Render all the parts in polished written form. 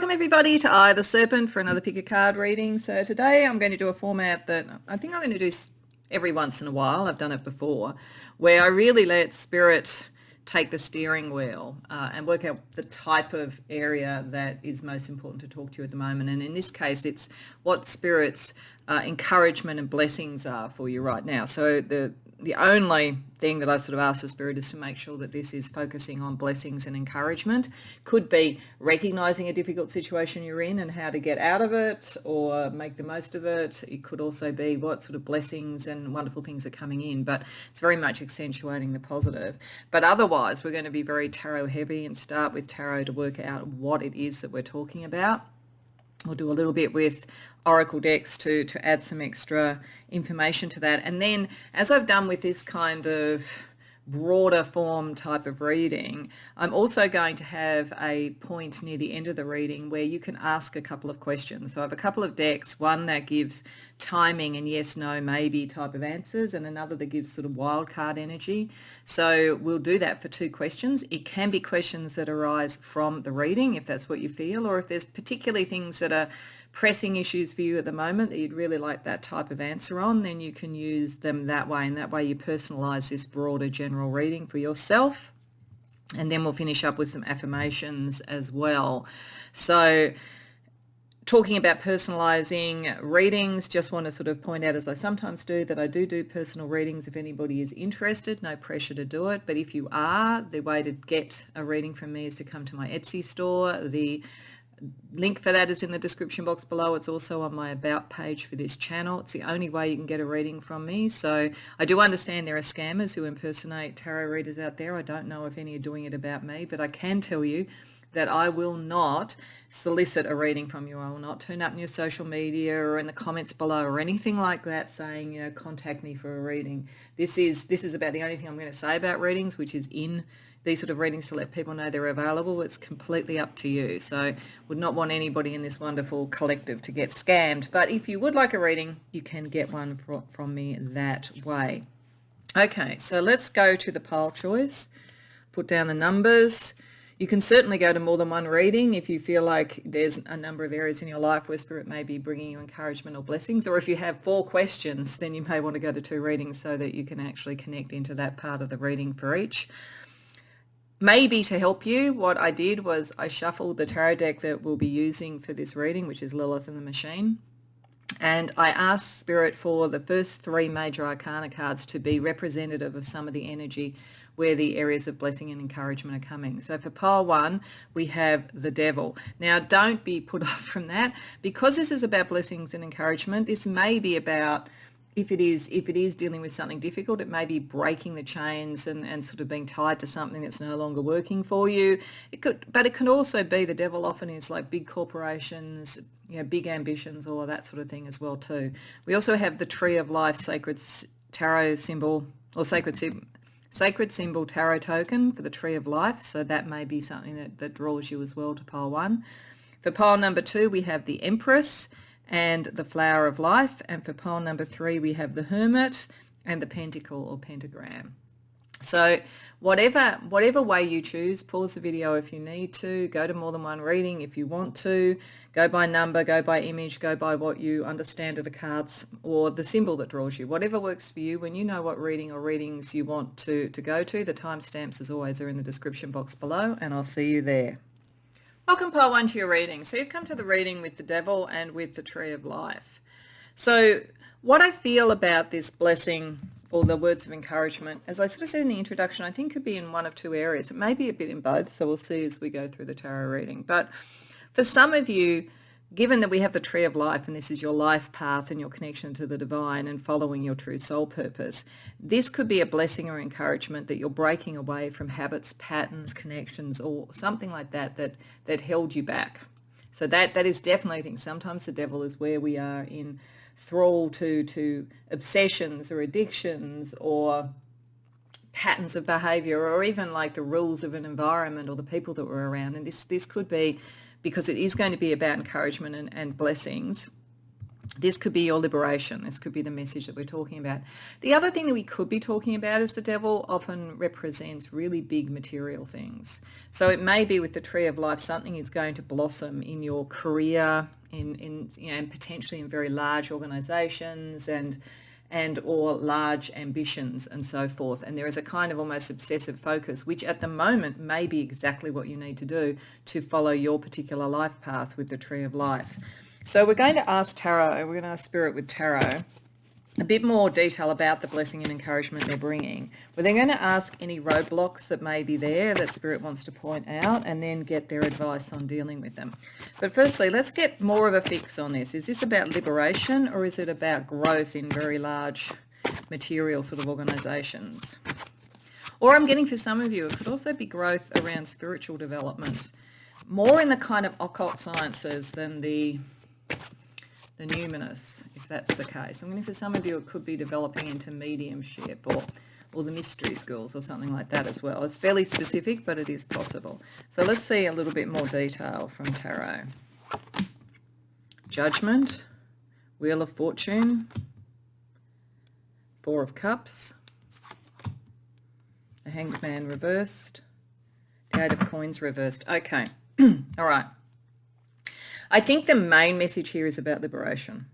Welcome everybody to I the Serpent for another pick a card reading. So today I'm going to do a format that I think I'm going to do every once in a while. I've done it before, where I really let Spirit take the steering wheel and work out the type of area that is most important to talk to you at the moment. And in this case, it's what Spirit's encouragement and blessings are for you right now. So the only thing that I sort of ask the Spirit is to make sure that this is focusing on blessings and encouragement. Could be recognizing a difficult situation you're in and how to get out of it or make the most of it. It could also be what sort of blessings and wonderful things are coming in, but it's very much accentuating the positive. But otherwise, we're going to be very tarot heavy and start with tarot to work out what it is that we're talking about. We'll do a little bit with oracle decks to add some extra information to that. And then, as I've done with this kind of broader form type of reading, I'm also going to have a point near the end of the reading where you can ask a couple of questions. So I have a couple of decks, one that gives timing and yes, no, maybe type of answers, and another that gives sort of wild card energy. So we'll do that for 2 questions. It can be questions that arise from the reading if that's what you feel, or if there's particularly things that are pressing issues for you at the moment that you'd really like that type of answer on, then you can use them that way, and that way you personalize this broader general reading for yourself. And then we'll finish up with some affirmations as well. So talking about personalizing readings, just want to sort of point out, as I sometimes do, that I do personal readings if anybody is interested. No pressure to do it, but if you are, the way to get a reading from me is to come to my Etsy store. The link for that is in the description box below. It's also on my about page for this channel. It's the only way you can get a reading from me. So I do understand there are scammers who impersonate tarot readers out there. I don't know if any are doing it about me, but I can tell you that I will not solicit a reading from you. I will not turn up in your social media or in the comments below or anything like that saying, you know, contact me for a reading. This is about the only thing I'm going to say about readings, which is in these sort of readings to let people know they're available. It's completely up to you. So would not want anybody in this wonderful collective to get scammed. But if you would like a reading, you can get one from me that way. Okay, so let's go to the pile choice. Put down the numbers. You can certainly go to more than one reading if you feel like there's a number of areas in your life where Spirit may be bringing you encouragement or blessings, or if you have 4 questions, then you may want to go to 2 readings so that you can actually connect into that part of the reading for each. Maybe to help you, what I did was I shuffled the tarot deck that we'll be using for this reading, which is Lilith and the Machine. And I asked Spirit for the first 3 major arcana cards to be representative of some of the energy where the areas of blessing and encouragement are coming. So for pile 1, we have the Devil. Now, don't be put off from that. Because this is about blessings and encouragement, this may be about, if it is dealing with something difficult, it may be breaking the chains and sort of being tied to something that's no longer working for you. But it can also be, the Devil often is like big corporations, you know, big ambitions, all of that sort of thing as well too. We also have the Tree of Life sacred tarot symbol, or sacred symbol tarot token for the Tree of Life. So that may be something that draws you as well to pile 1. For pile number 2, we have the Empress and the Flower of Life, and for pile number 3 we have the Hermit and the Pentacle or Pentagram. So whatever way you choose, pause the video if you need to, go to more than one reading if you want to, go by number, go by image, go by what you understand of the cards or the symbol that draws you. Whatever works for you. When you know what reading or readings you want to go to, the timestamps as always are in the description box below, and I'll see you there. Welcome pile 1 to your reading. So you've come to the reading with the Devil and with the Tree of Life. So what I feel about this blessing or the words of encouragement, as I sort of said in the introduction, I think could be in one of 2 areas. It may be a bit in both, so we'll see as we go through the tarot reading. But for some of you, given that we have the Tree of Life and this is your life path and your connection to the divine and following your true soul purpose, this could be a blessing or encouragement that you're breaking away from habits, patterns, connections, or something like that held you back. So that is definitely, I think sometimes the Devil is where we are in thrall to obsessions or addictions or patterns of behavior, or even like the rules of an environment or the people that we're around. And this could be, because it is going to be about encouragement and blessings, This could be your liberation. This could be the message that we're talking about. The other thing that we could be talking about is the devil often represents really big material things. So it may be with the tree of life, something is going to blossom in your career, and potentially in very large organizations and or large ambitions and so forth. And there is a kind of almost obsessive focus, which at the moment may be exactly what you need to do to follow your particular life path with the tree of life. So we're going to ask Tarot, we're going to ask Spirit with Tarot, a bit more detail about the blessing and encouragement they're bringing. We're then going to ask any roadblocks that may be there that Spirit wants to point out, and then get their advice on dealing with them. But firstly, let's get more of a fix on this. Is this about liberation, or is it about growth in very large material sort of organisations? Or I'm getting for some of you, it could also be growth around spiritual development, more in the kind of occult sciences than the numinous, if that's the case. I'm getting for some of you it could be developing into mediumship or the mystery schools or something like that as well. It's fairly specific, but it is possible. So let's see a little bit more detail from Tarot. Judgment, Wheel of Fortune, Four of Cups, the Hanged Man reversed, the Eight of Coins reversed. Okay, all right. I think the main message here is about liberation.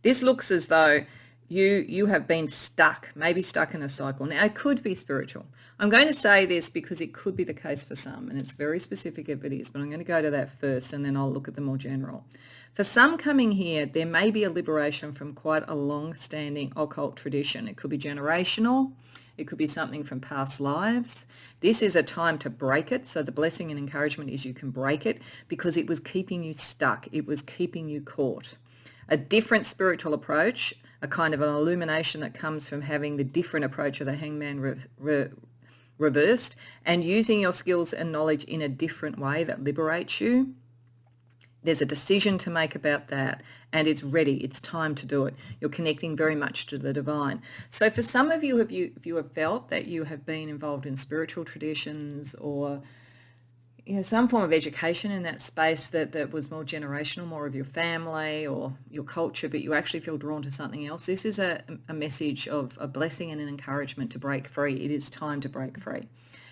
This looks as though you have been stuck, maybe stuck in a cycle. Now, it could be spiritual. I'm going to say this because it could be the case for some, and it's very specific if it is, but I'm going to go to that first, and then I'll look at the more general. For some coming here, there may be a liberation from quite a long-standing occult tradition. It could be generational. It could be something from past lives. This is a time to break it. So the blessing and encouragement is you can break it because it was keeping you stuck. It was keeping you caught. A different spiritual approach, a kind of an illumination that comes from having the different approach of the hangman reversed and using your skills and knowledge in a different way that liberates you. There's a decision to make about that, and it's ready. It's time to do it. You're connecting very much to the divine. So for some of you, if you have felt that you have been involved in spiritual traditions or some form of education in that space that was more generational, more of your family or your culture, but you actually feel drawn to something else, this is a message of a blessing and an encouragement to break free. It is time to break free.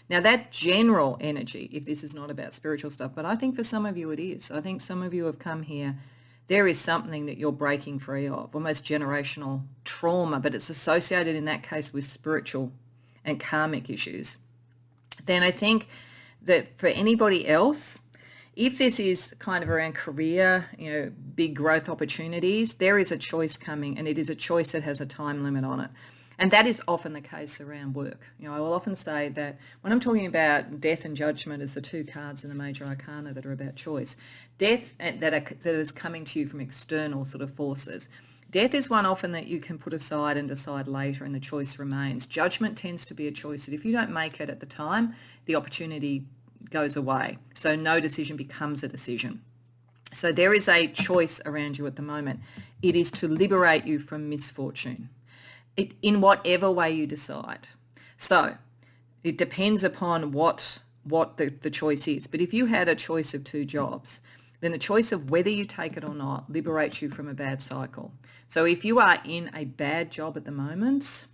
Now, that general energy, if this is not about spiritual stuff, but I think for some of you it is. I think some of you have come here, there is something that you're breaking free of, almost generational trauma, but it's associated in that case with spiritual and karmic issues. Then I think that for anybody else, if this is kind of around career, big growth opportunities, there is a choice coming, and it is a choice that has a time limit on it. And that is often the case around work. I will often say that when I'm talking about death and judgment as the two cards in the major arcana that are about choice, death that is coming to you from external sort of forces. Death is one often that you can put aside and decide later, and the choice remains. Judgment tends to be a choice that if you don't make it at the time, the opportunity goes away. So no decision becomes a decision. So there is a choice around you at the moment. It is to liberate you from misfortune. In whatever way you decide. So it depends upon what the choice is. But if you had a choice of two jobs, then the choice of whether you take it or not liberates you from a bad cycle. So if you are in a bad job at the moment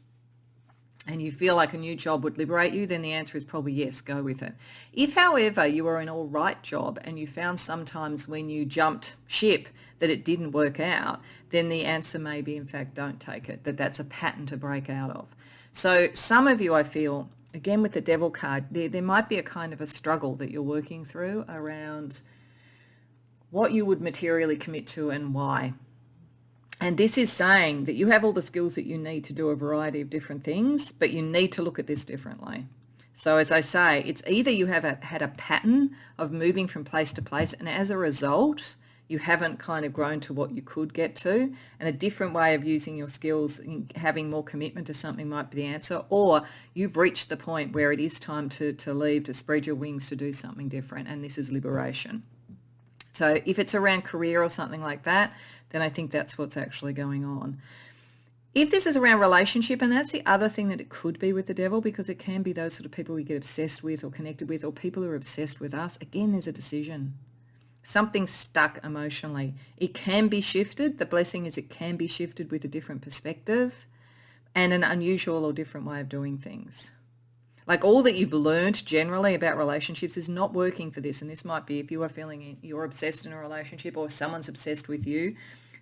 and you feel like a new job would liberate you, then the answer is probably yes, go with it. If, however, you are in an all right job and you found sometimes when you jumped ship that it didn't work out, then the answer may be, in fact, don't take it, that's a pattern to break out of. So some of you, I feel, again with the devil card, there might be a kind of a struggle that you're working through around what you would materially commit to and why. And this is saying that you have all the skills that you need to do a variety of different things, but you need to look at this differently. So as I say, it's either you have had a pattern of moving from place to place, and as a result, you haven't kind of grown to what you could get to, and a different way of using your skills, having more commitment to something might be the answer, or you've reached the point where it is time to leave, to spread your wings, to do something different, and this is liberation. So if it's around career or something like that, then I think that's what's actually going on. If this is around relationship, and that's the other thing that it could be with the devil, because it can be those sort of people we get obsessed with or connected with, or people who are obsessed with us, again, there's a decision. Something's stuck emotionally. It can be shifted. The blessing is it can be shifted with a different perspective and an unusual or different way of doing things. Like all that you've learned generally about relationships is not working for this. And this might be if you are feeling you're obsessed in a relationship or someone's obsessed with you,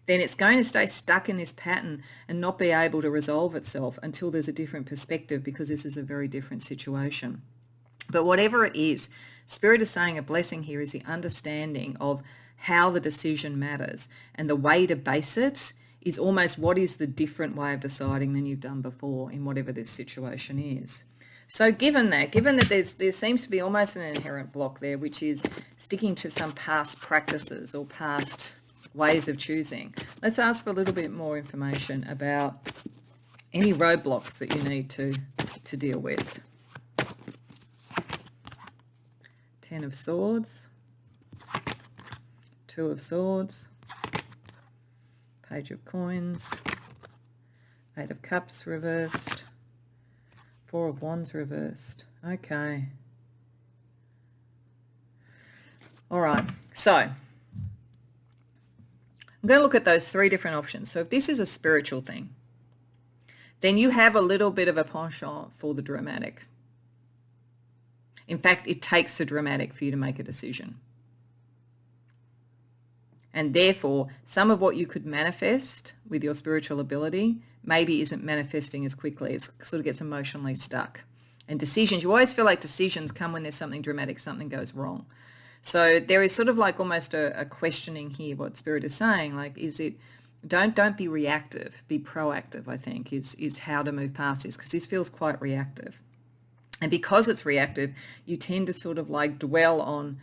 then it's going to stay stuck in this pattern and not be able to resolve itself until there's a different perspective, because this is a very different situation. But whatever it is, Spirit is saying a blessing here is the understanding of how the decision matters, and the way to base it is almost what is the different way of deciding than you've done before in whatever this situation is. So given that there seems to be almost an inherent block there, which is sticking to some past practices or past ways of choosing, let's ask for a little bit more information about any roadblocks that you need to deal with. 10 of Swords, 2 of Swords, Page of Coins, 8 of Cups reversed, 4 of Wands reversed. Okay. All right. So I'm going to look at those 3 different options. So if this is a spiritual thing, then you have a little bit of a penchant for the dramatic. In fact, it takes the dramatic for you to make a decision. And therefore, some of what you could manifest with your spiritual ability maybe isn't manifesting as quickly. It sort of gets emotionally stuck. And decisions, you always feel like decisions come when there's something dramatic, something goes wrong. So there is sort of like almost a questioning here, what Spirit is saying. Like, is it, don't be reactive, be proactive, I think, is how to move past this, because this feels quite reactive. And because it's reactive, you tend to sort of like dwell on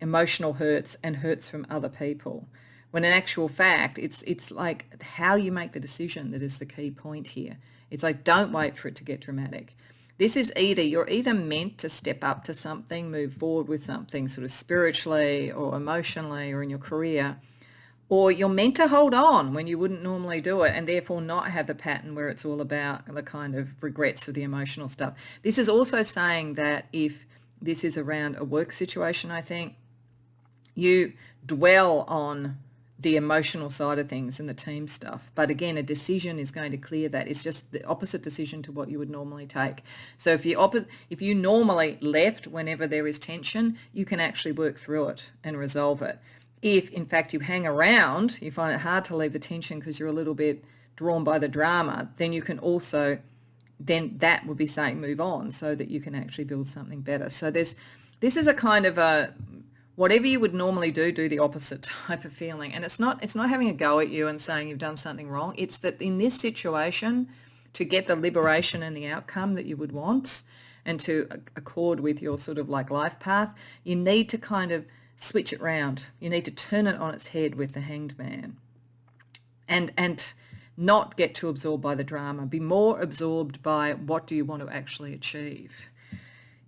emotional hurts and hurts from other people, when in actual fact, it's like how you make the decision that is the key point here. It's like, don't wait for it to get dramatic. This is you're either meant to step up to something, move forward with something sort of spiritually or emotionally or in your career, or you're meant to hold on when you wouldn't normally do it, and therefore not have the pattern where it's all about the kind of regrets of the emotional stuff. This is also saying that if this is around a work situation, I think, you dwell on the emotional side of things and the team stuff. But again, a decision is going to clear that. It's just the opposite decision to what you would normally take. So if you normally left whenever there is tension, you can actually work through it and resolve it. If, in fact, you hang around, you find it hard to leave the tension because you're a little bit drawn by the drama, then you can also, then that would be saying move on so that you can actually build something better. So this is a kind of a, whatever you would normally do the opposite type of feeling. And it's not having a go at you and saying you've done something wrong. It's that in this situation, to get the liberation and the outcome that you would want and to accord with your sort of like life path, you need to kind of switch it round. You need to turn it on its head with the Hanged Man and not get too absorbed by the drama. Be more absorbed by what do you want to actually achieve.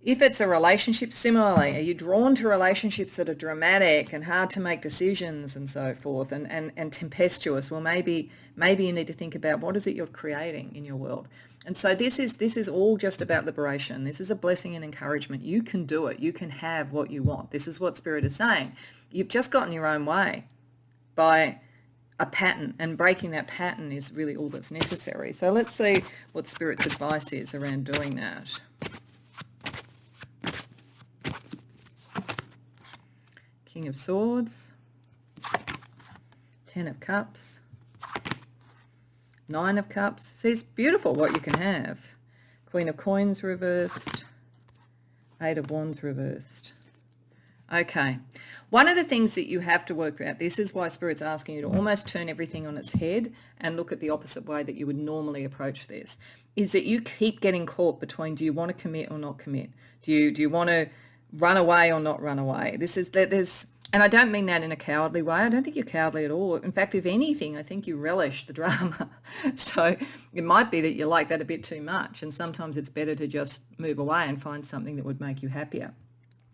If it's a relationship, similarly, are you drawn to relationships that are dramatic and hard to make decisions and so forth and tempestuous? Well, maybe you need to think about what is it you're creating in your world. And so this is all just about liberation. This is a blessing and encouragement. You can do it. You can have what you want. This is what Spirit is saying. You've just gotten your own way by a pattern, and breaking that pattern is really all that's necessary. So let's see what Spirit's advice is around doing that. King of Swords, 10 of Cups, 9 of Cups. See, it's beautiful what you can have. Queen of Coins reversed, 8 of Wands reversed. Okay. One of the things that you have to work out, this is why Spirit's asking you to almost turn everything on its head and look at the opposite way that you would normally approach this, is that you keep getting caught between, do you want to commit or not commit? Do you want to run away or not run away? And I don't mean that in a cowardly way. I don't think you're cowardly at all. In fact, if anything, I think you relish the drama. So it might be that you like that a bit too much, and sometimes it's better to just move away and find something that would make you happier.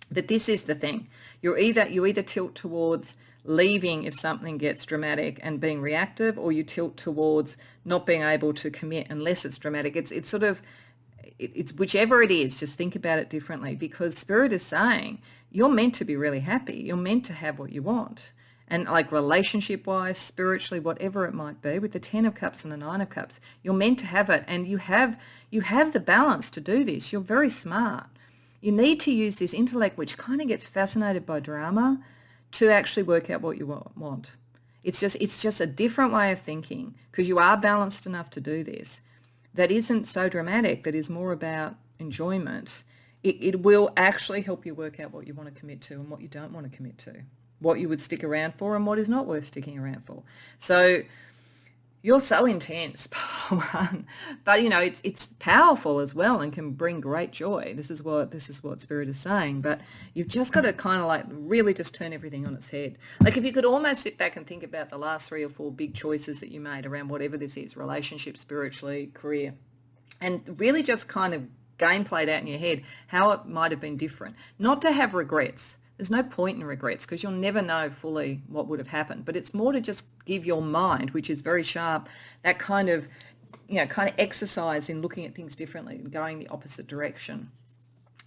But this is the thing. You either tilt towards leaving if something gets dramatic and being reactive, or you tilt towards not being able to commit unless it's dramatic. It's whichever it is, just think about it differently, because Spirit is saying you're meant to be really happy. You're meant to have what you want. And like relationship-wise, spiritually, whatever it might be, with the 10 of Cups and the 9 of Cups, you're meant to have it. And you have the balance to do this. You're very smart. You need to use this intellect, which kind of gets fascinated by drama, to actually work out what you want. It's just a different way of thinking, because you are balanced enough to do this. That isn't so dramatic, that is more about enjoyment. It will actually help you work out what you want to commit to and what you don't want to commit to, what you would stick around for and what is not worth sticking around for. So you're so intense, one, but it's powerful as well and can bring great joy. This is what Spirit is saying. But you've just got to kind of like really just turn everything on its head. Like if you could almost sit back and think about the last 3 or 4 big choices that you made around whatever this is, relationship, spiritually, career, and really just kind of game played out in your head how it might have been different. Not to have regrets. There's no point in regrets because you'll never know fully what would have happened. But it's more to just give your mind, which is very sharp, that kind of exercise in looking at things differently and going the opposite direction.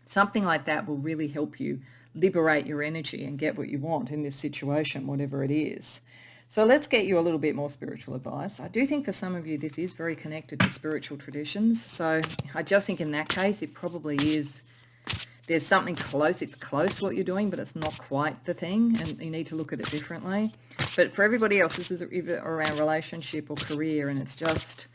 Something like that will really help you liberate your energy and get what you want in this situation, whatever it is. So let's get you a little bit more spiritual advice. I do think for some of you this is very connected to spiritual traditions. So I just think in that case it probably is. There's something close. It's close what you're doing, but it's not quite the thing, and you need to look at it differently. But for everybody else, this is either around relationship or career, and it's just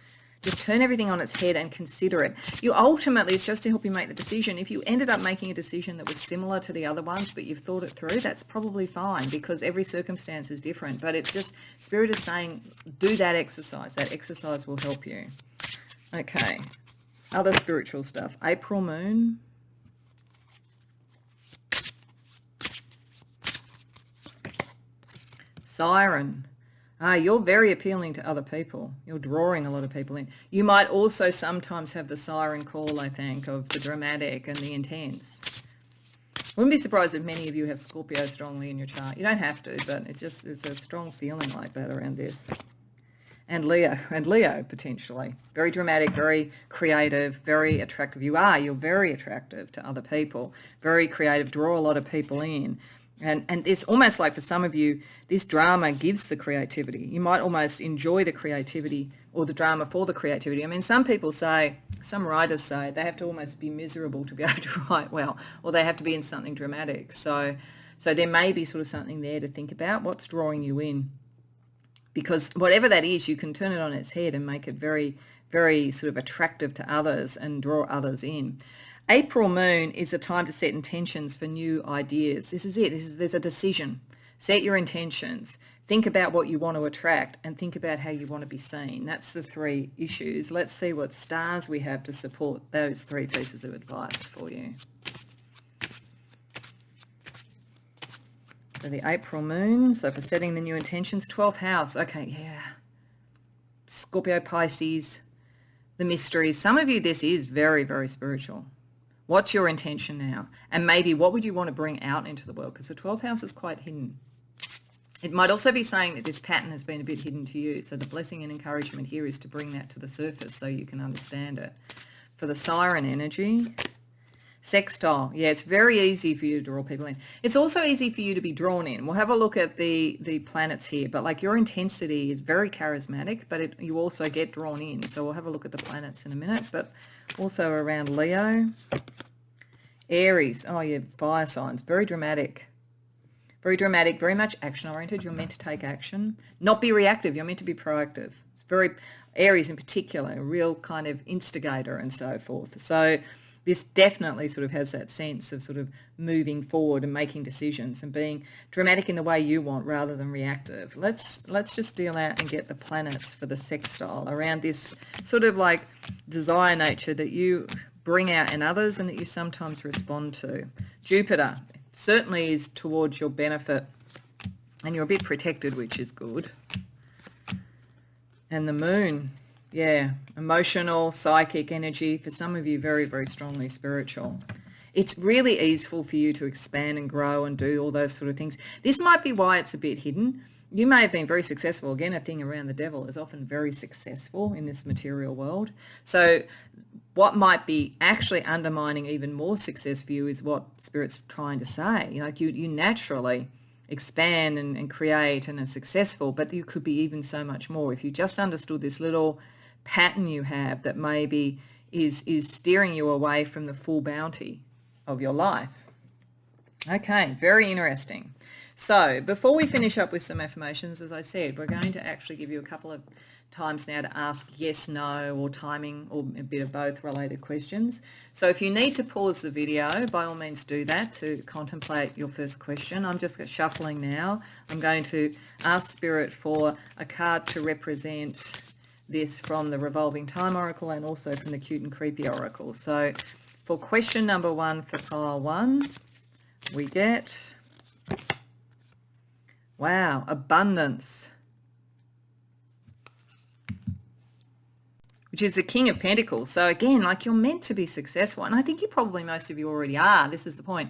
turn everything on its head and consider it. You ultimately, it's just to help you make the decision. If you ended up making a decision that was similar to the other ones, but you've thought it through, that's probably fine because every circumstance is different. But it's just, Spirit is saying, do that exercise. That exercise will help you. Okay. Other spiritual stuff. April moon. Siren. You're very appealing to other people. You're drawing a lot of people in. You might also sometimes have the siren call, I think, of the dramatic and the intense. Wouldn't be surprised if many of you have Scorpio strongly in your chart. You don't have to, but it's a strong feeling like that around this. And Leo potentially. Very dramatic, very creative, very attractive. You're very attractive to other people. Very creative, draw a lot of people in. And it's almost like for some of you, this drama gives the creativity. You might almost enjoy the creativity or the drama for the creativity. I mean, some writers say they have to almost be miserable to be able to write well, or they have to be in something dramatic. So there may be sort of something there to think about. What's drawing you in? Because whatever that is, you can turn it on its head and make it very, very sort of attractive to others and draw others in. April moon is a time to set intentions for new ideas. This is it. There's a decision. Set your intentions. Think about what you want to attract and think about how you want to be seen. That's the 3 issues. Let's see what stars we have to support those 3 pieces of advice for you. So the April moon, so for setting the new intentions, 12th house. Okay, yeah. Scorpio, Pisces, the mysteries. Some of you, this is very, very spiritual. What's your intention now? And maybe what would you want to bring out into the world? Because the 12th house is quite hidden. It might also be saying that this pattern has been a bit hidden to you. So the blessing and encouragement here is to bring that to the surface so you can understand it. For the siren energy, sextile. Yeah, it's very easy for you to draw people in. It's also easy for you to be drawn in. We'll have a look at the planets here. But like your intensity is very charismatic, but you also get drawn in. So we'll have a look at the planets in a minute. But also around Leo. Aries. Oh, yeah, fire signs. Very dramatic. Very dramatic, very much action-oriented. You're meant to take action. Not be reactive. You're meant to be proactive. It's very, Aries in particular, a real kind of instigator and so forth. So this definitely sort of has that sense of sort of moving forward and making decisions and being dramatic in the way you want rather than reactive. Let's just deal out and get the planets for the sextile around this sort of like desire nature that you bring out in others and that you sometimes respond to. Jupiter certainly is towards your benefit and you're a bit protected, which is good. And the moon, yeah, emotional, psychic energy. For some of you, very, very strongly spiritual. It's really easeful for you to expand and grow and do all those sort of things. This might be why it's a bit hidden. You may have been very successful. Again, a thing around the devil is often very successful in this material world. So what might be actually undermining even more success for you is what Spirit's trying to say. Like you naturally expand and create and are successful, but you could be even so much more if you just understood this little pattern you have that maybe is steering you away from the full bounty of your life. Okay, very interesting. So before we finish up with some affirmations, as I said, we're going to actually give you a couple of times now to ask yes, no, or timing, or a bit of both related questions. So if you need to pause the video, by all means do that to contemplate your first question. I'm just shuffling now. I'm going to ask Spirit for a card to represent this from the Revolving Time Oracle and also from the Cute and Creepy Oracle. So for question number 1 for pile 1, we get, wow, abundance, which is the King of Pentacles. So again, like you're meant to be successful. And I think most of you already are. This is the point.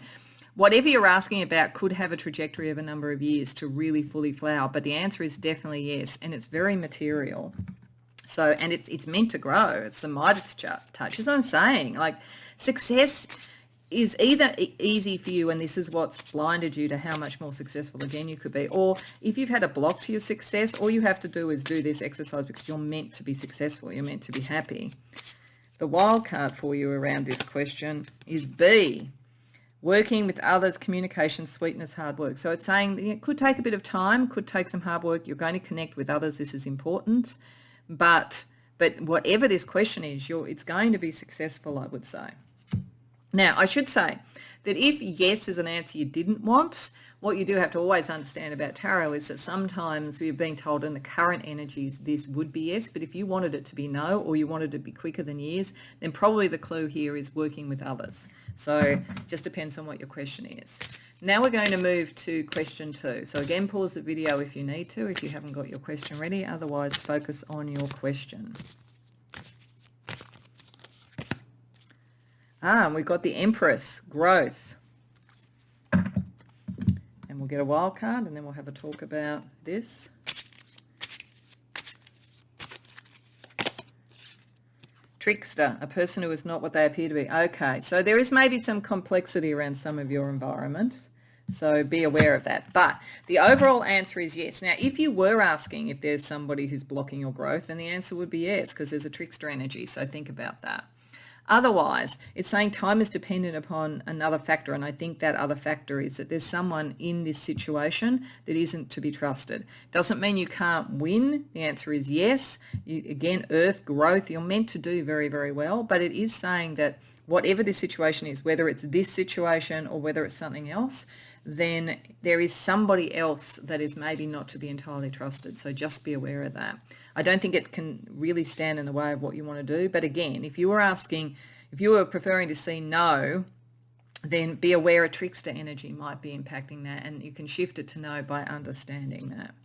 Whatever you're asking about could have a trajectory of a number of years to really fully flower. But the answer is definitely yes. And it's very material. So, and it's meant to grow. It's the Midas touch, as I'm saying. Like success is either easy for you, and this is what's blinded you to how much more successful again you could be, or if you've had a block to your success, all you have to do is do this exercise because you're meant to be successful. You're meant to be happy. The wild card for you around this question is B, working with others, communication, sweetness, hard work. So it's saying it could take a bit of time, could take some hard work. You're going to connect with others. This is important. But whatever this question is, it's going to be successful, I would say. Now, I should say that if yes is an answer you didn't want, what you do have to always understand about tarot is that sometimes you're being told in the current energies this would be yes, but if you wanted it to be no, or you wanted it to be quicker than years, then probably the clue here is working with others. So it just depends on what your question is. Now we're going to move to question 2. So again, pause the video if you need to, if you haven't got your question ready. Otherwise, focus on your question. We've got the Empress, growth. And we'll get a wild card and then we'll have a talk about this. Trickster, a person who is not what they appear to be. Okay, so there is maybe some complexity around some of your environment. So be aware of that. But the overall answer is yes. Now, if you were asking if there's somebody who's blocking your growth, then the answer would be yes, because there's a trickster energy. So think about that. Otherwise, it's saying time is dependent upon another factor, and I think that other factor is that there's someone in this situation that isn't to be trusted. Doesn't mean you can't win. The answer is yes. Again, earth, growth, you're meant to do very, very well, but it is saying that whatever this situation is, whether it's this situation or whether it's something else, then there is somebody else that is maybe not to be entirely trusted. So just be aware of that. I don't think it can really stand in the way of what you want to do. But again, if you were preferring to see no, then be aware a trickster energy might be impacting that, and you can shift it to no by understanding that.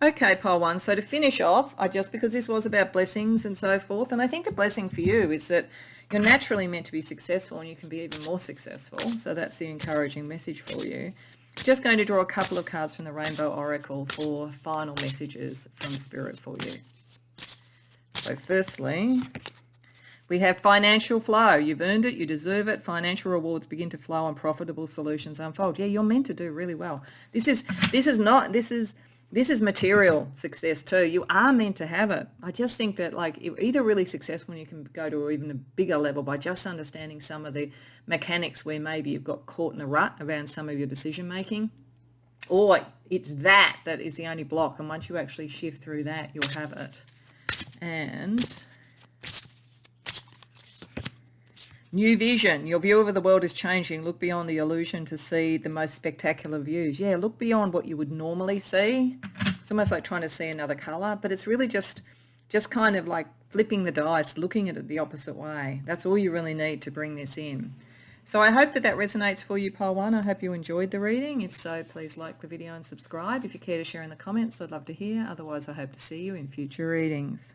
Okay, pile 1. So to finish off, just because this was about blessings and so forth, and I think the blessing for you is that you're naturally meant to be successful and you can be even more successful. So that's the encouraging message for you. Just going to draw a couple of cards from the Rainbow Oracle for final messages from Spirit for you. So firstly, we have financial flow. You've earned it. You deserve it. Financial rewards begin to flow and profitable solutions unfold. Yeah, you're meant to do really well. This is material success too. You are meant to have it. I just think that like you're either really successful and you can go to even a bigger level by just understanding some of the mechanics where maybe you've got caught in a rut around some of your decision making, or it's that is the only block, and once you actually shift through that, you'll have it. And new vision. Your view of the world is changing. Look beyond the illusion to see the most spectacular views. Yeah, look beyond what you would normally see. It's almost like trying to see another color, but it's really just kind of like flipping the dice, looking at it the opposite way. That's all you really need to bring this in. So I hope that resonates for you, pile 1. I hope you enjoyed the reading. If so, please like the video and subscribe. If you care to share in the comments, I'd love to hear. Otherwise, I hope to see you in future readings.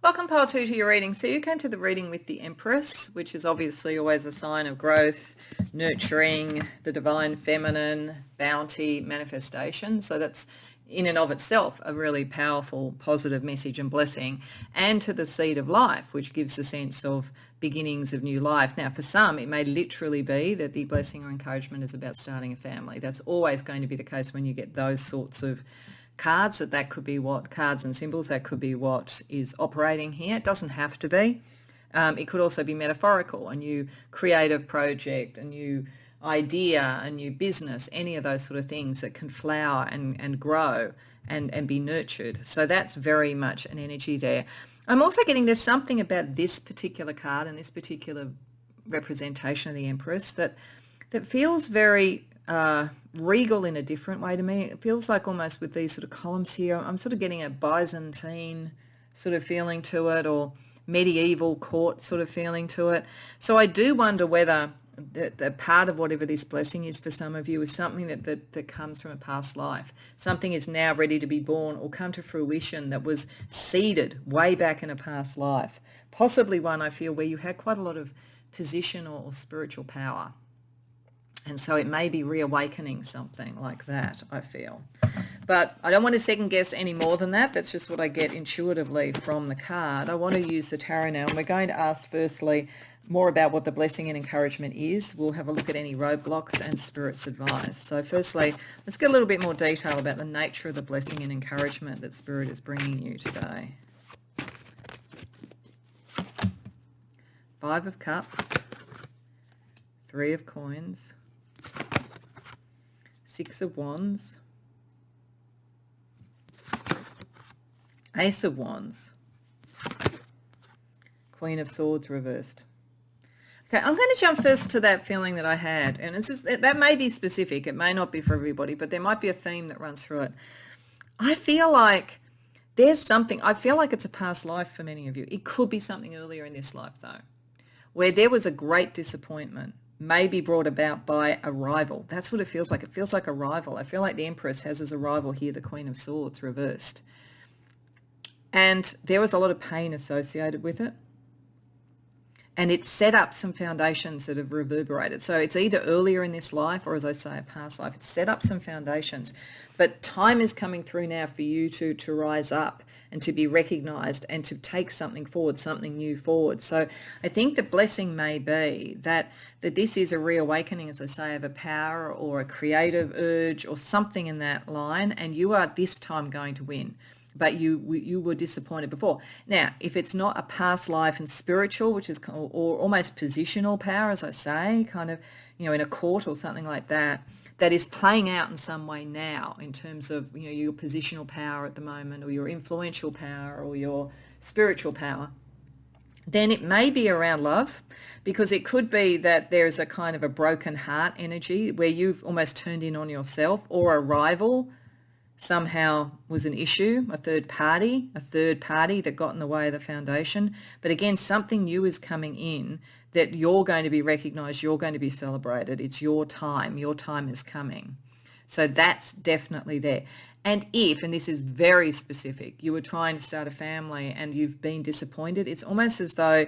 Welcome, pile 2, to your reading. So you came to the reading with the Empress, which is obviously always a sign of growth, nurturing, the divine feminine, bounty, manifestation. So that's in and of itself a really powerful, positive message and blessing, and to the seed of life, which gives a sense of beginnings of new life. Now, for some, it may literally be that the blessing or encouragement is about starting a family. That's always going to be the case when you get those sorts of cards, that could be what cards and symbols, that could be what is operating here. It doesn't have to be. It could also be metaphorical, a new creative project, a new idea, a new business, any of those sort of things that can flower and grow and be nurtured. So that's very much an energy there. I'm also getting there's something about this particular card and this particular representation of the Empress that feels very regal in a different way to me. It feels like almost with these sort of columns here, I'm sort of getting a Byzantine sort of feeling to it, or medieval court sort of feeling to it. So I do wonder whether the part of whatever this blessing is for some of you is something that comes from a past life. Something is now ready to be born or come to fruition that was seeded way back in a past life. Possibly one, I feel, where you had quite a lot of position or spiritual power. And so it may be reawakening something like that, I feel. But I don't want to second guess any more than that. That's just what I get intuitively from the card. I want to use the tarot now, and we're going to ask firstly more about what the blessing and encouragement is. We'll have a look at any roadblocks and Spirit's advice. So firstly, let's get a little bit more detail about the nature of the blessing and encouragement that Spirit is bringing you today. 5 of Cups, 3 of Coins, 6 of Wands, Ace of Wands, Queen of Swords reversed. Okay, I'm going to jump first to that feeling that I had, and it's just, that may be specific. It may not be for everybody, but there might be a theme that runs through it. I feel like there's something, I feel like it's a past life for many of you. It could be something earlier in this life, though, where there was a great disappointment, maybe brought about by a rival. That's what it feels like. It feels like a rival. I feel like the Empress has as a rival here the Queen of Swords reversed. And there was a lot of pain associated with it. And it set up some foundations that have reverberated. So it's either earlier in this life or, as I say, a past life. It's set up some foundations. But time is coming through now for you to rise up and to be recognised and to take something forward, something new forward. So I think the blessing may be that this is a reawakening, as I say, of a power or a creative urge or something in that line, and you are this time going to win. But you were disappointed before. Now, if it's not a past life and spiritual, which is or almost positional power, as I say, kind of, in a court or something like that, that is playing out in some way now in terms of, your positional power at the moment, or your influential power, or your spiritual power, then it may be around love, because it could be that there's a kind of a broken heart energy where you've almost turned in on yourself, or a rival somehow was an issue, a third party that got in the way of the foundation. But again, something new is coming in that you're going to be recognised, you're going to be celebrated. It's your time is coming. So that's definitely there. And if, and this is very specific, you were trying to start a family and you've been disappointed, it's almost as though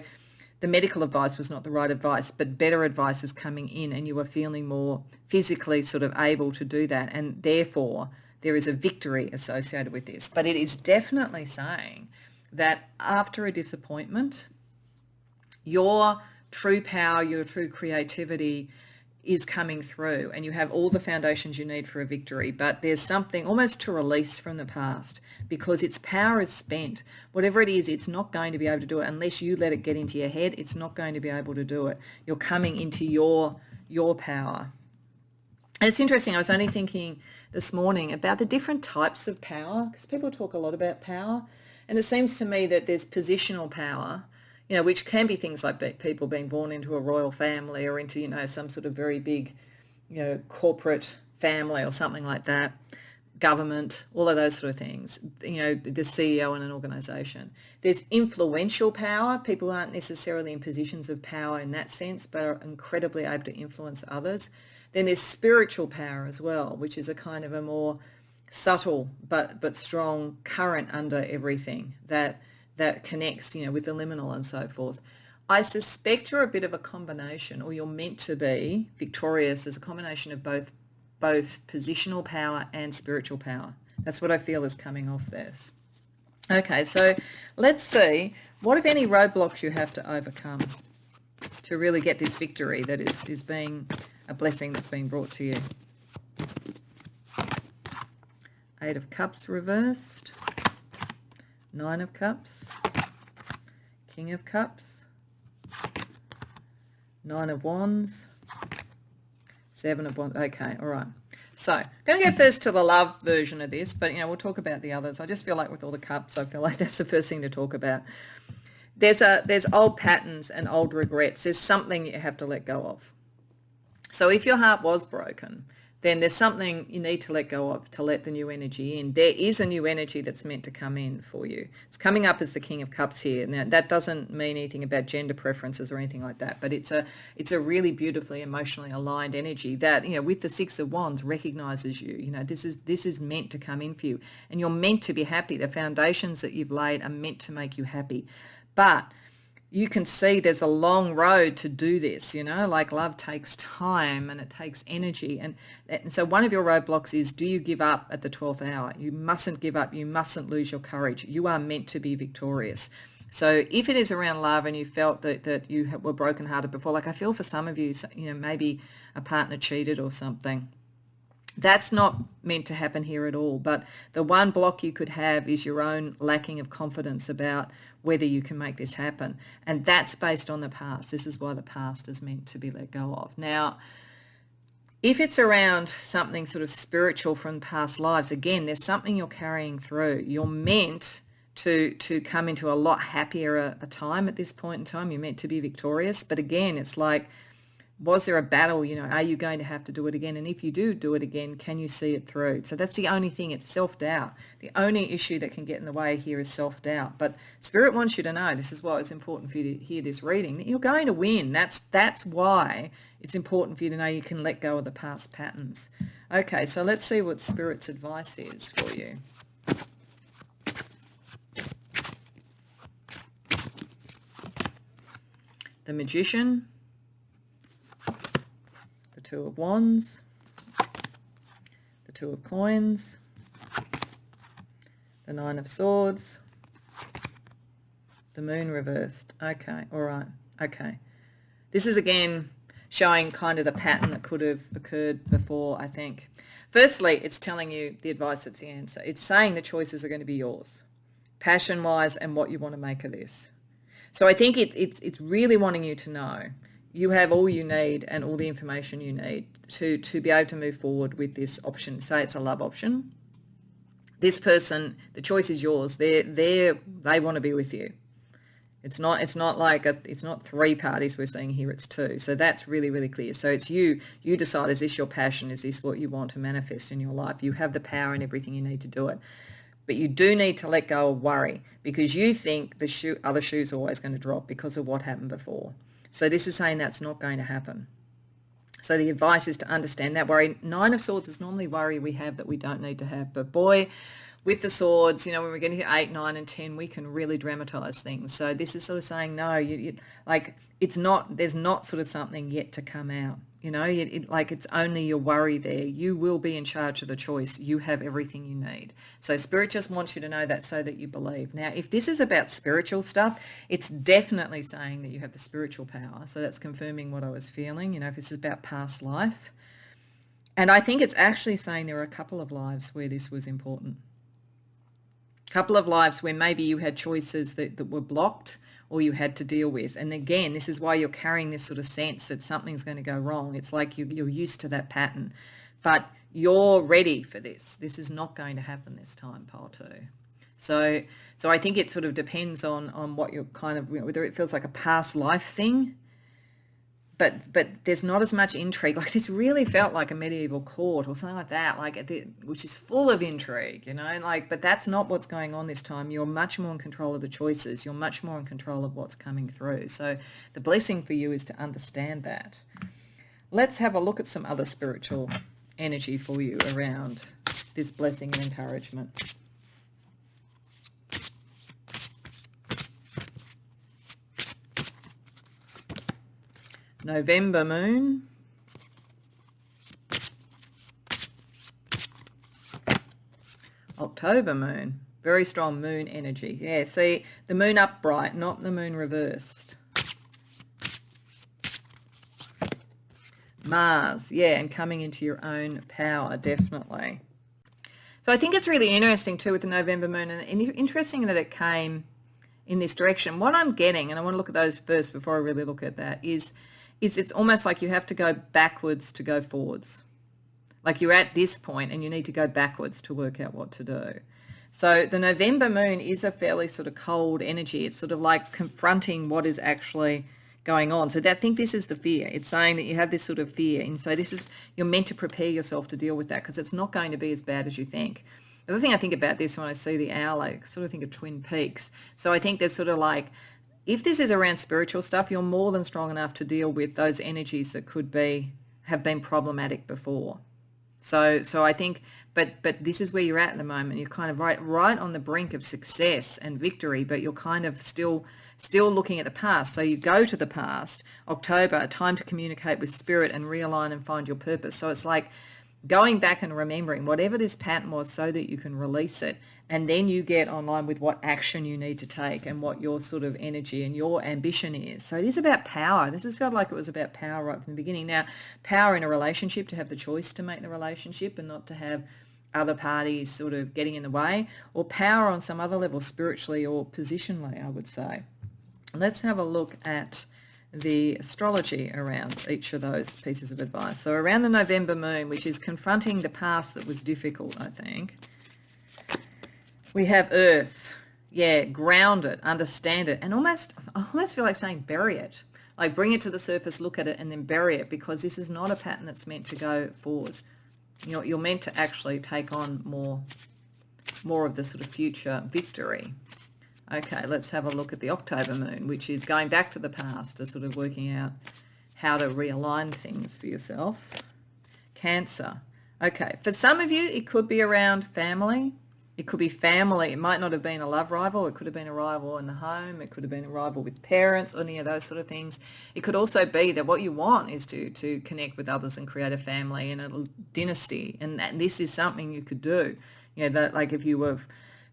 the medical advice was not the right advice, but better advice is coming in and you are feeling more physically sort of able to do that. And therefore, there is a victory associated with this. But it is definitely saying that after a disappointment, your true power, your true creativity is coming through, and you have all the foundations you need for a victory. But there's something almost to release from the past, because its power is spent. Whatever it is, it's not going to be able to do it unless you let it get into your head. It's not going to be able to do it. You're coming into your power. And it's interesting, I was only thinking this morning about the different types of power, because people talk a lot about power, and it seems to me that there's positional power, which can be things like people being born into a royal family or into, some sort of very big, corporate family or something like that, government, all of those sort of things, the CEO in an organisation. There's influential power. People aren't necessarily in positions of power in that sense, but are incredibly able to influence others. Then there's spiritual power as well, which is a kind of a more subtle but strong current under everything that connects, with the liminal and so forth. I suspect you're a bit of a combination, or you're meant to be victorious as a combination of both positional power and spiritual power. That's what I feel is coming off this. Okay, so let's see, what if any roadblocks you have to overcome to really get this victory that is being a blessing that's being brought to you. Eight of Cups reversed, Nine of Cups, King of Cups, Nine of Wands, Seven of Wands. Okay, all right. So I'm going to go first to the love version of this, but, we'll talk about the others. I just feel like with all the cups, I feel like that's the first thing to talk about. There's old patterns and old regrets. There's something you have to let go of. So if your heart was broken, then there's something you need to let go of to let the new energy in. There is a new energy that's meant to come in for you. It's coming up as the King of Cups here. Now, that doesn't mean anything about gender preferences or anything like that, but it's a really beautifully emotionally aligned energy that, with the Six of Wands recognizes you. This is meant to come in for you, and you're meant to be happy. The foundations that you've laid are meant to make you happy. But you can see there's a long road to do this, like love takes time and it takes energy. And so one of your roadblocks is, do you give up at the 12th hour? You mustn't give up. You mustn't lose your courage. You are meant to be victorious. So if it is around love and you felt that you were brokenhearted before, like I feel for some of you, maybe a partner cheated or something. That's not meant to happen here at all. But the one block you could have is your own lacking of confidence about whether you can make this happen. And that's based on the past. This is why the past is meant to be let go of. Now, if it's around something sort of spiritual from past lives, again, there's something you're carrying through. You're meant to come into a lot happier a time at this point in time. You're meant to be victorious. But again, it's like, was there a battle? Are you going to have to do it again? And if you do it again, can you see it through? So that's the only thing. It's self-doubt. The only issue that can get in the way here is self-doubt. But Spirit wants you to know, this is why it's important for you to hear this reading, that you're going to win. That's why it's important for you to know you can let go of the past patterns. Okay, so let's see what Spirit's advice is for you. The Magician, the Two of Wands, the Two of Coins, the Nine of Swords, the Moon reversed. Okay, all right, okay. This is again showing kind of the pattern that could have occurred before, I think. Firstly, it's telling you the advice that's the answer. It's saying the choices are going to be yours, passion-wise, and what you want to make of this. So I think it's really wanting you to know you have all you need and all the information you need to be able to move forward with this option. Say it's a love option. This person, the choice is yours. They want to be with you. It's not three parties we're seeing here, it's two. So that's really, really clear. So it's you decide, is this your passion? Is this what you want to manifest in your life? You have the power and everything you need to do it. But you do need to let go of worry, because you think the other shoe's always going to drop because of what happened before. So this is saying that's not going to happen. So the advice is to understand that worry. Nine of Swords is normally worry we have that we don't need to have. But boy, with the swords, when we're getting to 8, 9, and 10, we can really dramatize things. So this is sort of saying, no, there's not sort of something yet to come out. It's only your worry there. You will be in charge of the choice. You have everything you need. So Spirit just wants you to know that so that you believe. Now, if this is about spiritual stuff, it's definitely saying that you have the spiritual power. So that's confirming what I was feeling, if it's about past life. And I think it's actually saying there are a couple of lives where this was important. A couple of lives where maybe you had choices that were blocked or you had to deal with. And again, this is why you're carrying this sort of sense that something's going to go wrong. It's like you're used to that pattern, but you're ready for this. This is not going to happen this time, pile 2. So I think it sort of depends on what you're kind of, whether it feels like a past life thing, but there's not as much intrigue. Like this really felt like a medieval court or something like that, which is full of intrigue, but that's not what's going on this time. You're much more in control of the choices. You're much more in control of what's coming through. So the blessing for you is to understand that. Let's have a look at some other spiritual energy for you around this blessing and encouragement. November moon, October moon, very strong moon energy. Yeah, see, the moon upright, not the moon reversed. Mars, yeah, and coming into your own power, definitely. So I think it's really interesting too with the November moon, and interesting that it came in this direction. What I'm getting, and I want to look at those first before I really look at that, is it's almost like you have to go backwards to go forwards. Like you're at this point and you need to go backwards to work out what to do. So the November moon is a fairly sort of cold energy. It's sort of like confronting what is actually going on. So I think this is the fear. It's saying that you have this sort of fear. And so you're meant to prepare yourself to deal with that because it's not going to be as bad as you think. The other thing I think about this when I see the owl, I sort of think of Twin Peaks. So I think there's sort of like, if this is around spiritual stuff, you're more than strong enough to deal with those energies that have been problematic before. So I think, but this is where you're at the moment. You're kind of right on the brink of success and victory, but you're kind of still looking at the past. So you go to the past, October, a time to communicate with spirit and realign and find your purpose. So it's like going back and remembering whatever this pattern was so that you can release it. And then you get online with what action you need to take and what your sort of energy and your ambition is. So it is about power. This has felt like it was about power right from the beginning. Now, power in a relationship, to have the choice to make the relationship and not to have other parties sort of getting in the way, or power on some other level, spiritually or positionally, I would say. Let's have a look at the astrology around each of those pieces of advice. So around the November moon, which is confronting the past that was difficult, I think, we have Earth. Yeah, ground it, understand it, and I almost feel like saying bury it. Like bring it to the surface, look at it, and then bury it, because this is not a pattern that's meant to go forward. You're meant to actually take on more of the sort of future victory. Okay, let's have a look at the October moon, which is going back to the past to sort of working out how to realign things for yourself. Cancer. Okay, for some of you, it could be around family. It could be family. It might not have been a love rival. It could have been a rival in the home. It could have been a rival with parents, or any of those sort of things. It could also be that what you want is to connect with others and create a family and a dynasty. And this is something you could do. That like if you were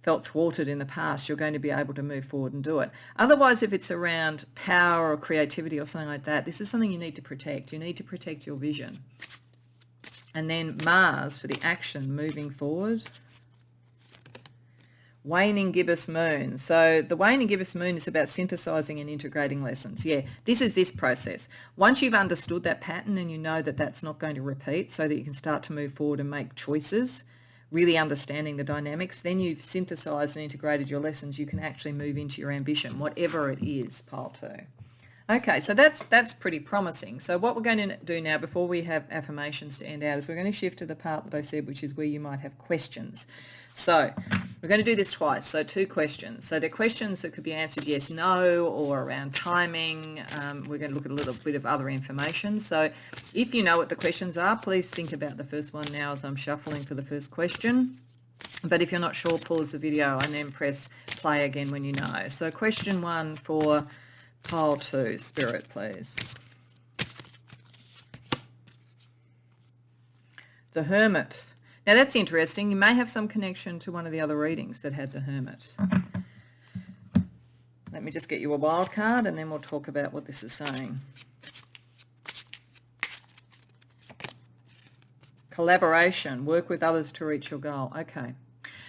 felt thwarted in the past, you're going to be able to move forward and do it. Otherwise, if it's around power or creativity or something like that, this is something you need to protect. You need to protect your vision. And then Mars for the action moving forward. Waning gibbous moon. So the waning gibbous moon is about synthesizing and integrating lessons. Yeah, this is this process. Once you've understood that pattern and you know that that's not going to repeat, so that you can start to move forward and make choices, really understanding the dynamics, then you've synthesized and integrated your lessons, you can actually move into your ambition, whatever it is, pile 2. Okay, so that's pretty promising. So what we're going to do now, before we have affirmations to end out, is we're going to shift to the part that I said, which is where you might have questions. So we're going to do this twice. So 2 questions. So they're questions that could be answered yes, no, or around timing. We're going to look at a little bit of other information. So if you know what the questions are, please think about the first one now as I'm shuffling for the first question. But if you're not sure, pause the video and then press play again when you know. So question 1 for pile 2, Spirit, please. The Hermit. Now that's interesting. You may have some connection to one of the other readings that had the Hermit. Let me just get you a wild card and then we'll talk about what this is saying. Collaboration, work with others to reach your goal. Okay.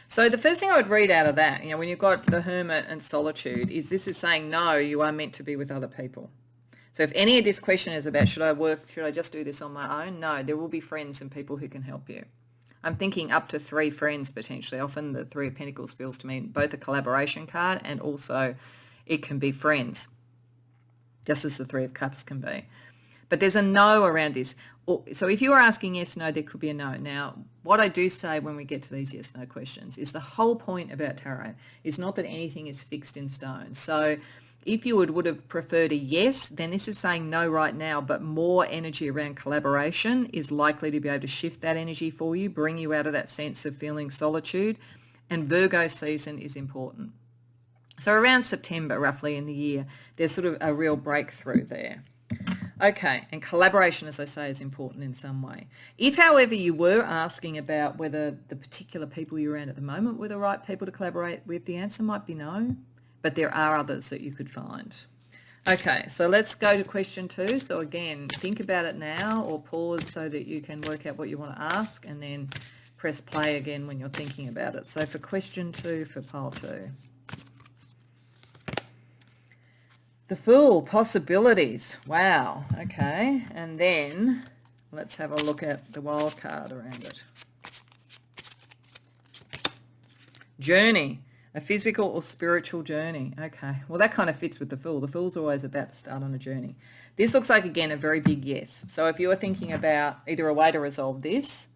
So the first thing I would read out of that, when you've got the Hermit and solitude, is this is saying, no, you are meant to be with other people. So if any of this question is about, should I just do this on my own? No, there will be friends and people who can help you. I'm thinking up to 3 friends potentially. Often the 3 of Pentacles feels to me both a collaboration card and also it can be friends, just as the 3 of Cups can be. But there's a no around this. So if you are asking yes, no, there could be a no. Now, what I do say when we get to these yes, no questions is the whole point about tarot is not that anything is fixed in stone. So if you would have preferred a yes, then this is saying no right now, but more energy around collaboration is likely to be able to shift that energy for you, bring you out of that sense of feeling solitude. And Virgo season is important. So around September, roughly in the year, there's sort of a real breakthrough there. Okay, and collaboration, as I say, is important in some way. If, however, you were asking about whether the particular people you're around at the moment were the right people to collaborate with, the answer might be no, but there are others that you could find. Okay, so let's go to question 2. So again, think about it now or pause so that you can work out what you want to ask, and then press play again when you're thinking about it. So for question 2 for pile 2. The Fool, possibilities. Wow, okay. And then let's have a look at the wild card around it. Journey, a physical or spiritual journey. Okay, well that kind of fits with the Fool. The Fool's always about to start on a journey. This looks like, again, a very big yes. So if you're thinking about either a way to resolve this,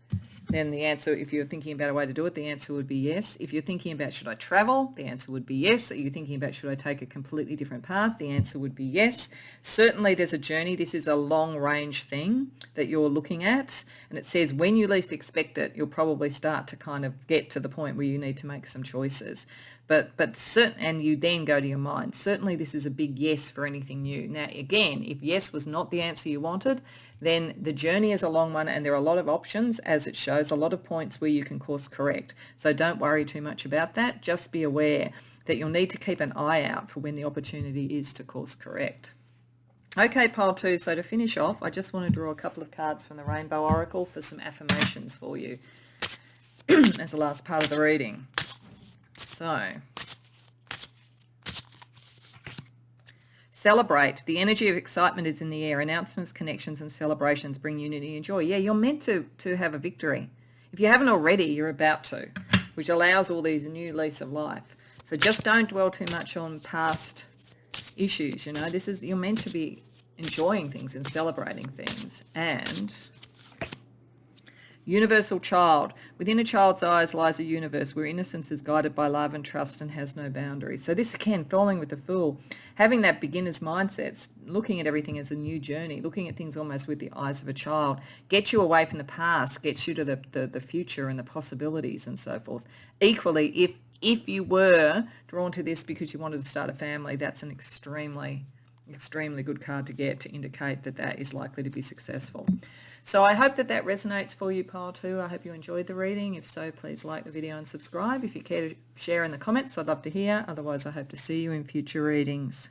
then the answer, if you're thinking about a way to do it, the answer would be yes. If you're thinking about should I travel, the answer would be yes. Are you thinking about should I take a completely different path, the answer would be yes. Certainly there's a journey. This is a long range thing that you're looking at, and it says when you least expect it, you'll probably start to kind of get to the point where you need to make some choices. And you then go to your mind. Certainly this is a big yes for anything new. Now, again, if yes was not the answer you wanted, then the journey is a long one, and there are a lot of options, as it shows, a lot of points where you can course correct. So don't worry too much about that. Just be aware that you'll need to keep an eye out for when the opportunity is to course correct. Okay, pile 2. So to finish off, I just want to draw a couple of cards from the Rainbow Oracle for some affirmations for you as the last part of the reading. So, celebrate. The energy of excitement is in the air. Announcements, connections, and celebrations bring unity and joy. Yeah, you're meant to have a victory. If you haven't already, you're about to, which allows all these new lease of life. So just don't dwell too much on past issues. You know, you're meant to be enjoying things and celebrating things. And universal child. Within a child's eyes lies a universe where innocence is guided by love and trust and has no boundaries. So this, again, falling with the Fool, having that beginner's mindset, looking at everything as a new journey, looking at things almost with the eyes of a child, gets you away from the past, gets you to the future and the possibilities and so forth. Equally, if you were drawn to this because you wanted to start a family, that's an extremely good card to get to indicate that that is likely to be successful. So I hope that resonates for you, pile 2. I hope you enjoyed the reading. If so, please like the video and subscribe. If you care to share in the comments, I'd love to hear. Otherwise, I hope to see you in future readings.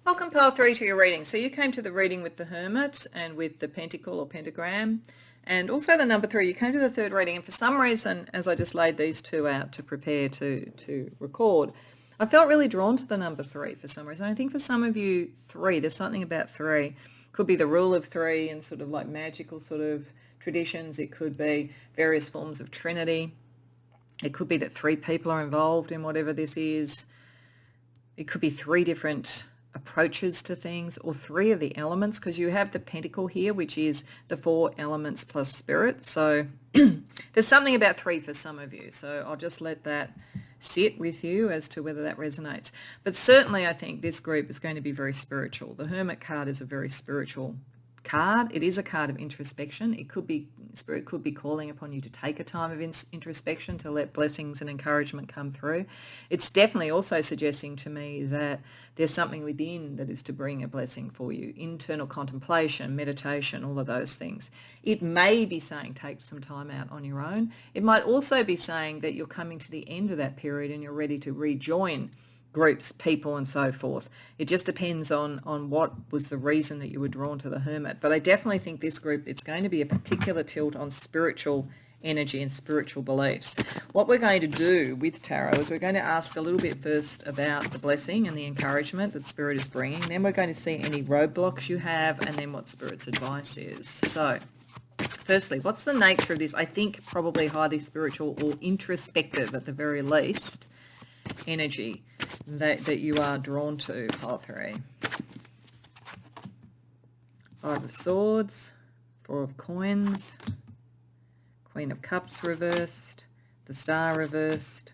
Welcome, pile 3, to your reading. So you came to the reading with the Hermit and with the Pentacle or Pentagram, and also the number 3. You came to the third reading, and for some reason, as I just laid these two out to prepare to record, I felt really drawn to the number 3 for some reason. I think for some of you, 3, there's something about 3. Could be the rule of 3 and sort of like magical sort of traditions. It could be various forms of Trinity. It could be that 3 people are involved in whatever this is. It could be 3 different approaches to things, or 3 of the elements, because you have the Pentacle here, which is the 4 elements plus spirit. So there's something about 3 for some of you. So I'll just let that sit with you as to whether that resonates. But certainly I think this group is going to be very spiritual. The Hermit card is a very spiritual card. It is a card of introspection. It could be, Spirit could be calling upon you to take a time of introspection to let blessings and encouragement come through. It's definitely also suggesting to me that there's something within that is to bring a blessing for you. Internal contemplation, meditation, all of those things. It may be saying take some time out on your own. It might also be saying that you're coming to the end of that period and you're ready to rejoin groups, people, and so forth. It just depends on what was the reason that you were drawn to the Hermit. But I definitely think this group, it's going to be a particular tilt on spiritual energy and spiritual beliefs. What we're going to do with tarot is we're going to ask a little bit first about the blessing and the encouragement that Spirit is bringing. Then we're going to see any roadblocks you have, and then what Spirit's advice is. So firstly, what's the nature of this? I think probably highly spiritual or introspective at the very least energy that you are drawn to, pile 3. 5 of Swords, 4 of Coins, Queen of Cups reversed, the Star reversed,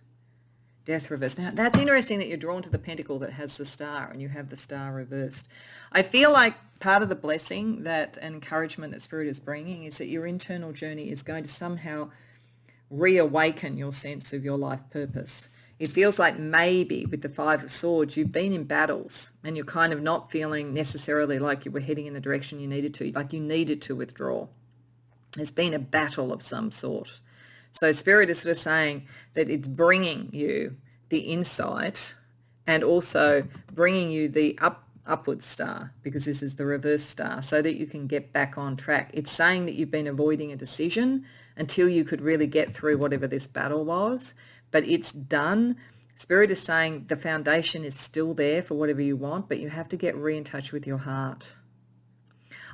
Death reversed. Now, that's interesting that you're drawn to the Pentacle that has the Star and you have the Star reversed. I feel like part of the blessing that and encouragement that Spirit is bringing is that your internal journey is going to somehow reawaken your sense of your life purpose. it feels like maybe with the Five of Swords, you've been in battles and you're kind of not feeling necessarily like you were heading in the direction you needed to, like you needed to withdraw. There's been a battle of some sort. So Spirit is sort of saying that it's bringing you the insight and also bringing you the upward star, because this is the reverse star, so that you can get back on track. It's saying that you've been avoiding a decision until you could really get through whatever this battle was, but it's done. Spirit is saying the foundation is still there for whatever you want, but you have to get in touch with your heart.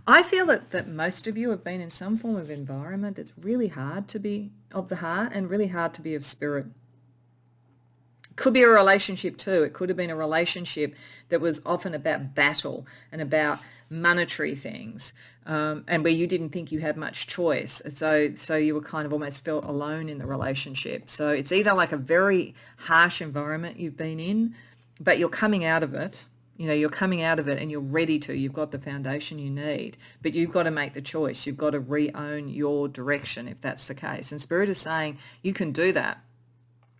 I feel that most of you have been in some form of environment that's really hard to be of the heart and really hard to be of spirit. Could be a relationship too. It could have been a relationship that was often about battle and about monetary things, and where you didn't think you had much choice. So you were kind of almost felt alone in the relationship. So it's either like a very harsh environment you've been in, but you're coming out of it. You're coming out of it and you're ready to. You've got the foundation you need, but you've got to make the choice. You've got to re-own your direction if that's the case. And Spirit is saying you can do that.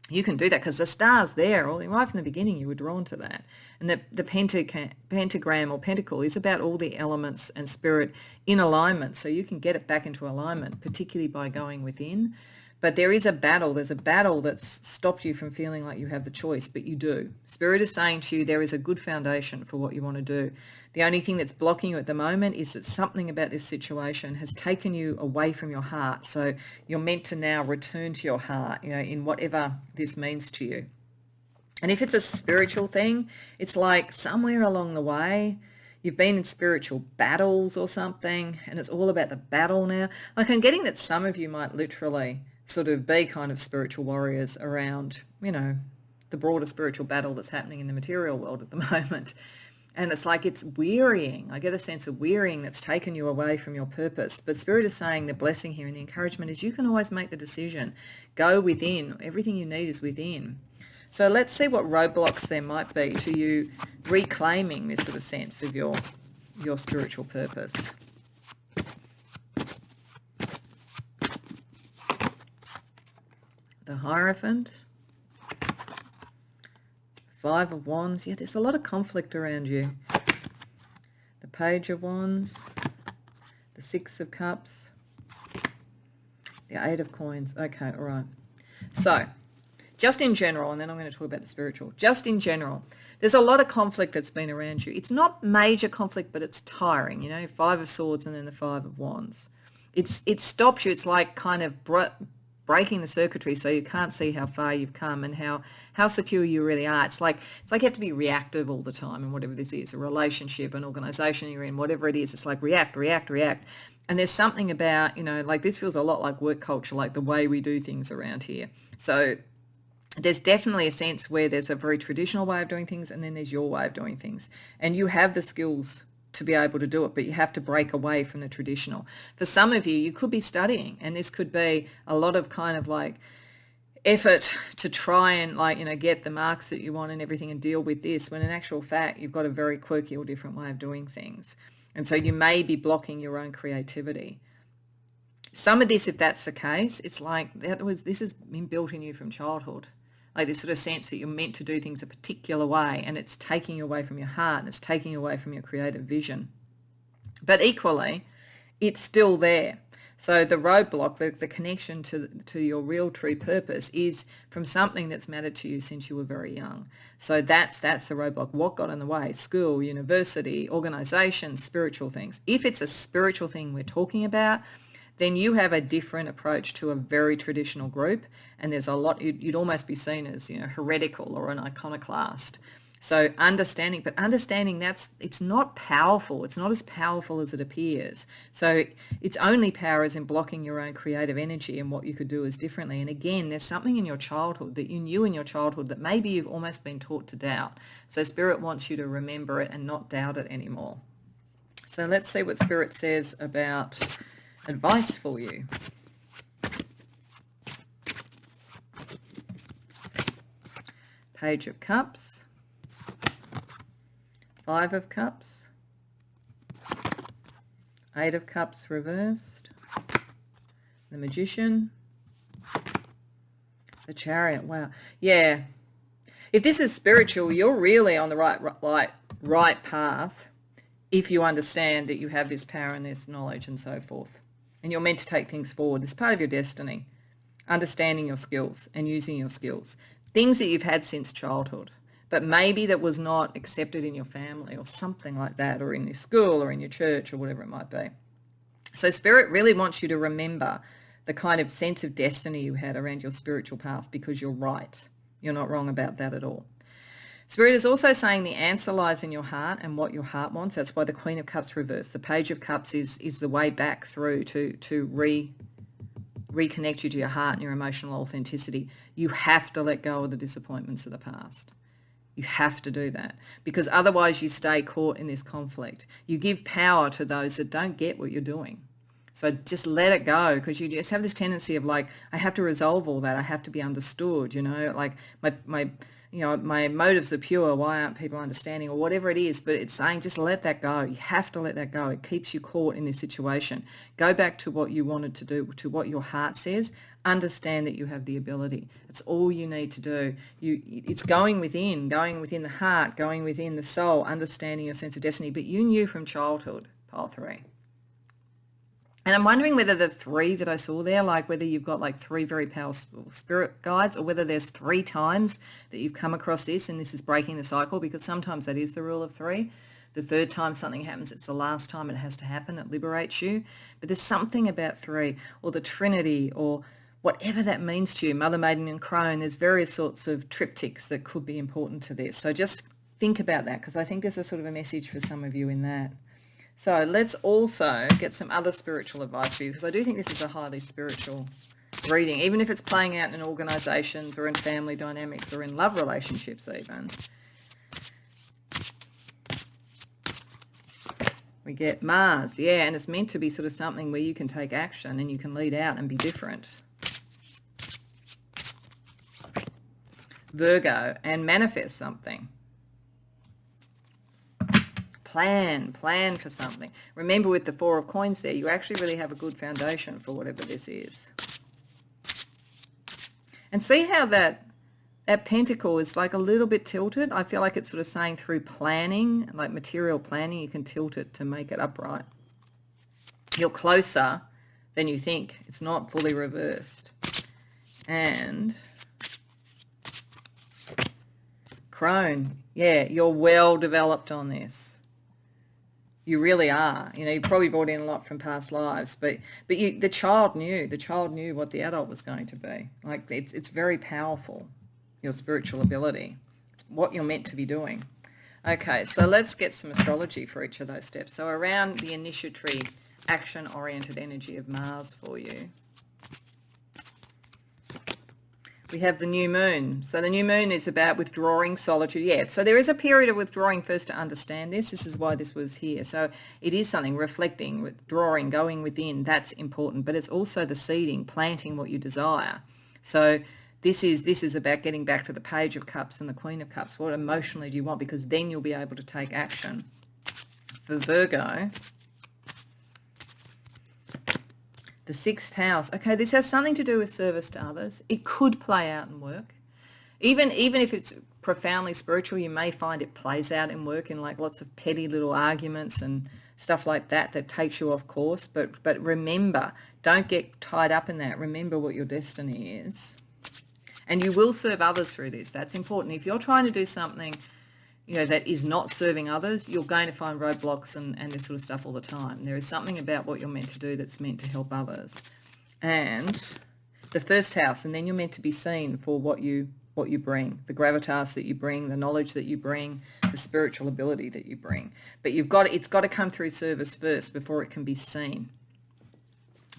You can do that because the star's there. Right from the beginning, you were drawn to that. And the pentagram or pentacle is about all the elements and spirit in alignment. So you can get it back into alignment, particularly by going within. But there is a battle. There's a battle that's stopped you from feeling like you have the choice, but you do. Spirit is saying to you there is a good foundation for what you want to do. The only thing that's blocking you at the moment is that something about this situation has taken you away from your heart. So you're meant to now return to your heart, in whatever this means to you. And if it's a spiritual thing, it's like somewhere along the way, you've been in spiritual battles or something, and it's all about the battle now. Like I'm getting that some of you might literally sort of be kind of spiritual warriors around, the broader spiritual battle that's happening in the material world at the moment. And it's like it's wearying. I get a sense of wearying that's taken you away from your purpose. But Spirit is saying the blessing here and the encouragement is you can always make the decision. Go within. Everything you need is within. So let's see what roadblocks there might be to you reclaiming this sort of sense of your spiritual purpose. The Hierophant. Five of Wands. Yeah, there's a lot of conflict around you. The Page of Wands. The Six of Cups. The Eight of Coins. Okay, all right. So, just in general, and then I'm going to talk about the spiritual. Just in general, there's a lot of conflict that's been around you. It's not major conflict, but it's tiring, Five of Swords and then the Five of Wands. It stops you. It's like kind of breaking the circuitry so you can't see how far you've come and how secure you really are. It's like you have to be reactive all the time in whatever this is, a relationship, an organization you're in, whatever it is. It's like react. And there's something about, like this feels a lot like work culture, like the way we do things around here. So there's definitely a sense where there's a very traditional way of doing things and then there's your way of doing things. And you have the skills to be able to do it, but you have to break away from the traditional. For some of you, you could be studying, and this could be a lot of kind of like effort to try and get the marks that you want and everything and deal with this, when in actual fact, you've got a very quirky or different way of doing things. And so you may be blocking your own creativity. Some of this, if that's the case, it's like this has been built in you from childhood. Like this sort of sense that you're meant to do things a particular way, and it's taking you away from your heart and it's taking you away from your creative vision. But equally, it's still there. So the roadblock, the connection to your real true purpose is from something that's mattered to you since you were very young. So that's the roadblock. What got in the way? School, university, organization, spiritual things. If it's a spiritual thing we're talking about, then you have a different approach to a very traditional group, and there's a lot, you'd almost be seen as, heretical or an iconoclast. So understanding it's not powerful. It's not as powerful as it appears. So its only power is in blocking your own creative energy and what you could do is differently. And again, there's something in your childhood that you knew in your childhood that maybe you've almost been taught to doubt. So Spirit wants you to remember it and not doubt it anymore. So let's see what Spirit says about advice for you. Page of Cups, Five of Cups, Eight of Cups reversed, the Magician, the Chariot. Wow. Yeah, if this is spiritual, you're really on the right path if you understand that you have this power and this knowledge and so forth. And you're meant to take things forward. It's part of your destiny. Understanding your skills and using your skills. Things that you've had since childhood, but maybe that was not accepted in your family or something like that, or in your school or in your church or whatever it might be. So Spirit really wants you to remember the kind of sense of destiny you had around your spiritual path, because you're right. You're not wrong about that at all. Spirit is also saying the answer lies in your heart and what your heart wants. That's why the Queen of Cups reversed. The Page of Cups is the way back through to reconnect you to your heart and your emotional authenticity. You have to let go of the disappointments of the past. You have to do that, because otherwise you stay caught in this conflict. You give power to those that don't get what you're doing. So just let it go, because you just have this tendency of like, I have to resolve all that. I have to be understood, like my motives are pure. Why aren't people understanding, or whatever it is? But it's saying just let that go. You have to let that go. It keeps you caught in this situation. Go back to what you wanted to do, to what your heart says. Understand that you have the ability. It's all you need to do. It's going within the heart, going within the soul, understanding your sense of destiny. But you knew from childhood, pile 3. And I'm wondering whether the 3 that I saw there, like whether you've got like 3 very powerful spirit guides, or whether there's 3 times that you've come across this and this is breaking the cycle, because sometimes that is the rule of 3. The 3rd time something happens, it's the last time it has to happen. It liberates you. But there's something about 3, or the Trinity, or whatever that means to you, Mother, Maiden and Crone. There's various sorts of triptychs that could be important to this. So just think about that, because I think there's a sort of a message for some of you in that. So let's also get some other spiritual advice for you, because I do think this is a highly spiritual reading, even if it's playing out in organisations or in family dynamics or in love relationships even. We get Mars, yeah, and it's meant to be sort of something where you can take action and you can lead out and be different. Virgo, and manifest something. Plan for something. Remember, with the 4 of coins there, you actually really have a good foundation for whatever this is. And see how that pentacle is like a little bit tilted? I feel like it's sort of saying through planning, like material planning, you can tilt it to make it upright. You're closer than you think. It's not fully reversed. And Crone, yeah, you're well developed on this. You really are. You probably brought in a lot from past lives, but the child knew what the adult was going to be. Like it's very powerful, your spiritual ability. It's what you're meant to be doing. Okay, so let's get some astrology for each of those steps. So around the initiatory, action-oriented energy of Mars for you. We have the new moon. So the new moon is about withdrawing, solitude. Yeah, so there is a period of withdrawing first to understand this. This is why this was here. So it is something, reflecting, withdrawing, going within. That's important. But it's also the seeding, planting what you desire. So this is about getting back to the Page of Cups and the Queen of Cups. What emotionally do you want? Because then you'll be able to take action. For Virgo, the 6th house. Okay, this has something to do with service to others. It could play out in work. Even if it's profoundly spiritual, you may find it plays out in work in like lots of petty little arguments and stuff like that takes you off course. But remember, don't get tied up in that. Remember what your destiny is. And you will serve others through this. That's important. If you're trying to do something that is not serving others, you're going to find roadblocks and this sort of stuff all the time. There is something about what you're meant to do that's meant to help others. And the 1st house, and then you're meant to be seen for what you bring, the gravitas that you bring, the knowledge that you bring, the spiritual ability that you bring. But it's got to come through service first before it can be seen.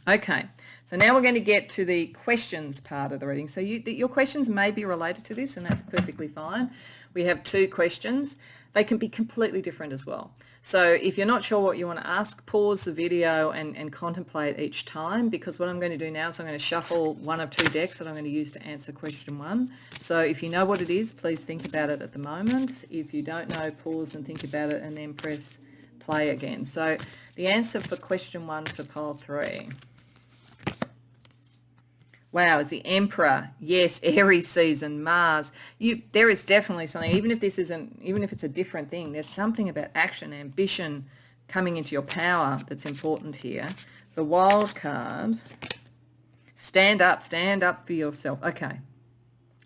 Okay, so now we're going to get to the questions part of the reading. So your questions may be related to this, and that's perfectly fine. We have 2 questions. They can be completely different as well. So if you're not sure what you want to ask, pause the video and contemplate each time, because what I'm going to do now is I'm going to shuffle one of 2 decks that I'm going to use to answer question 1. So if you know what it is, please think about it at the moment. If you don't know, pause and think about it and then press play again. So the answer for question 1 for pile 3. Wow, is the Emperor. Yes, Aries season, Mars. There is definitely something, even if it's a different thing, there's something about action, ambition, coming into your power that's important here. The wild card, stand up for yourself. Okay.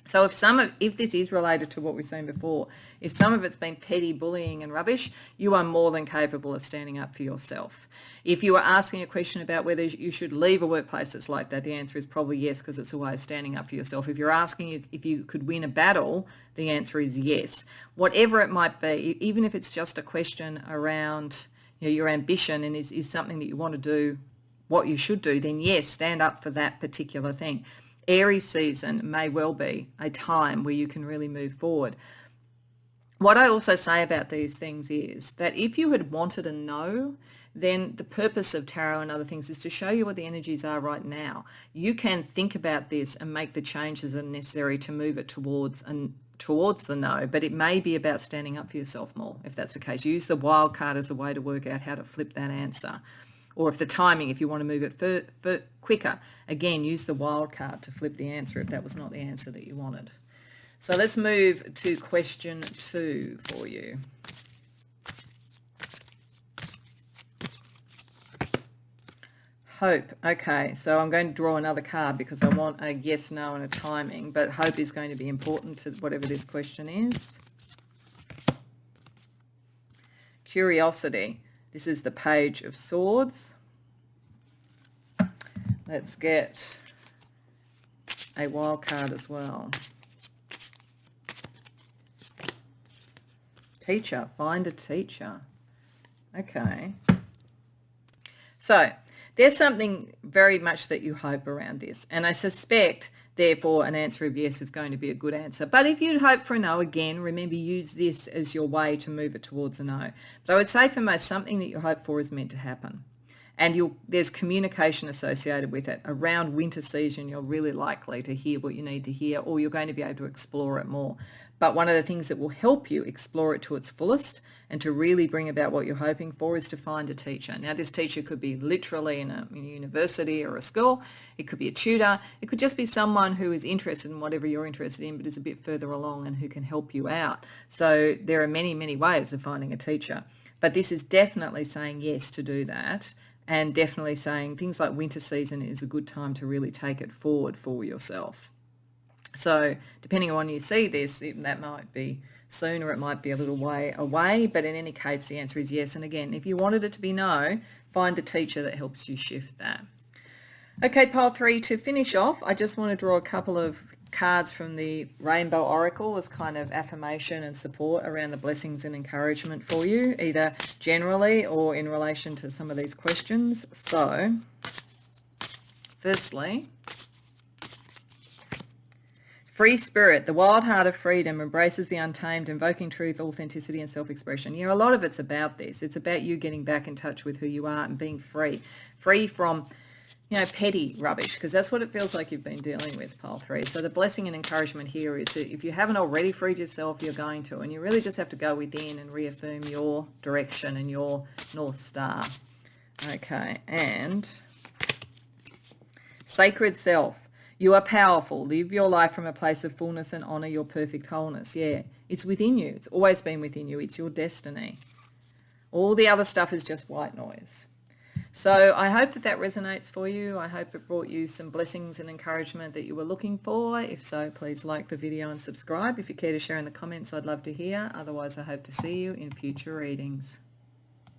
So if this is related to what we've seen before, if some of it's been petty bullying and rubbish, you are more than capable of standing up for yourself. If you are asking a question about whether you should leave a workplace that's like that, the answer is probably yes, because it's a way of standing up for yourself. If you're asking if you could win a battle, the answer is yes. Whatever it might be, even if it's just a question around your ambition and is something that you want to do, what you should do, then yes, stand up for that particular thing. Aries season may well be a time where you can really move forward. What I also say about these things is that if you had wanted a no, then the purpose of tarot and other things is to show you what the energies are right now. You can think about this and make the changes that are necessary to move it towards the no, but it may be about standing up for yourself more, if that's the case. Use the wild card as a way to work out how to flip that answer. Or if the timing, if you want to move it for quicker, again, use the wild card to flip the answer if that was not the answer that you wanted. So let's move to question 2 for you. Hope. Okay, so I'm going to draw another card because I want a yes, no, and a timing, but hope is going to be important to whatever this question is. Curiosity. This is the Page of Swords. Let's get a wild card as well. Teacher. Find a teacher. Okay. So there's something very much that you hope around this. And I suspect, therefore, an answer of yes is going to be a good answer. But if you'd hope for a no, again, remember, use this as your way to move it towards a no. But I would say for most, something that you hope for is meant to happen. And there's communication associated with it. Around winter season, you're really likely to hear what you need to hear, or you're going to be able to explore it more. But one of the things that will help you explore it to its fullest and to really bring about what you're hoping for is to find a teacher. Now, this teacher could be literally in a university or a school. It could be a tutor. It could just be someone who is interested in whatever you're interested in, but is a bit further along and who can help you out. So there are many, many ways of finding a teacher. But this is definitely saying yes to do that, and definitely saying things like winter season is a good time to really take it forward for yourself. So depending on when you see this, that might be soon or it might be a little way away, but in any case, the answer is yes. And again, if you wanted it to be no, find the teacher that helps you shift that. Okay, pile 3, to finish off, I just want to draw a couple of cards from the Rainbow Oracle as kind of affirmation and support around the blessings and encouragement for you, either generally or in relation to some of these questions. So, firstly, free spirit, the wild heart of freedom embraces the untamed, invoking truth, authenticity, and self-expression. A lot of it's about this. It's about you getting back in touch with who you are and being free. Free from, petty rubbish, because that's what it feels like you've been dealing with, pile 3. So the blessing and encouragement here is that if you haven't already freed yourself, you're going to. And you really just have to go within and reaffirm your direction and your North Star. Okay, and sacred self. You are powerful. Live your life from a place of fullness and honour your perfect wholeness. Yeah, it's within you. It's always been within you. It's your destiny. All the other stuff is just white noise. So I hope that resonates for you. I hope it brought you some blessings and encouragement that you were looking for. If so, please like the video and subscribe. If you care to share in the comments, I'd love to hear. Otherwise, I hope to see you in future readings.